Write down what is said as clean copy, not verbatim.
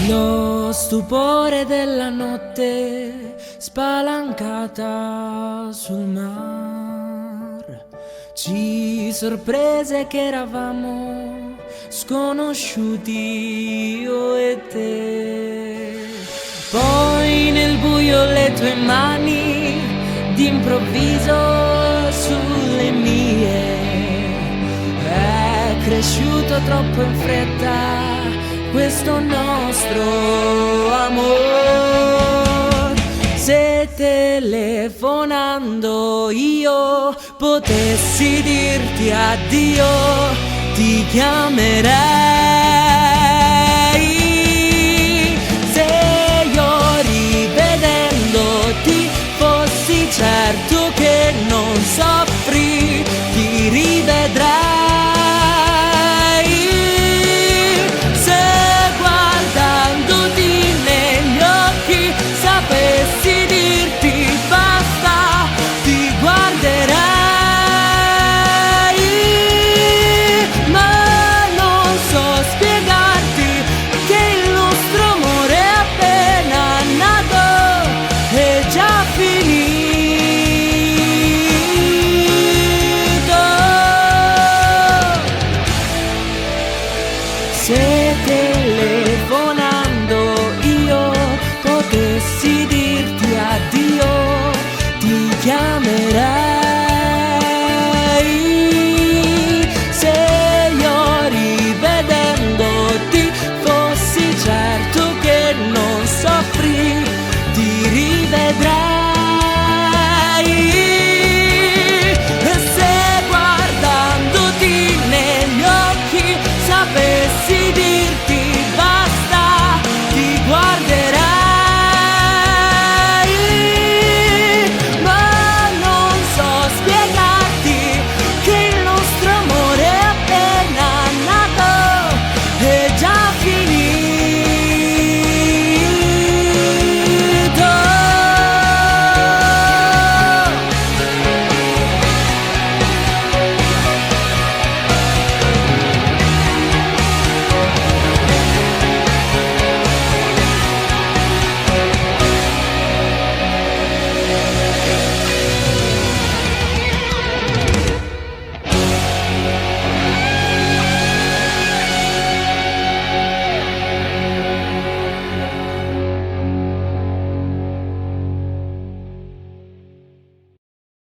Lo stupore della notte spalancata sul mar ci sorprese che eravamo sconosciuti io e te. Poi nel buio le tue mani d'improvviso sulle mie. È cresciuto troppo in fretta questo nostro amor. Se telefonando io potessi dirti addio, ti chiamerei. Se io rivedendoti fossi certo che non soffri, ti rivedrei. Sapessi dirti basta, ti guarderei, ma non so spiegarti che il nostro amore è appena nato e già finito. Se telefonando io potessi dirti addio, ti chiamerei. Se io rivedendoti fossi certo che non soffri, ti rivedrei. E se guardandoti negli occhi sapessi di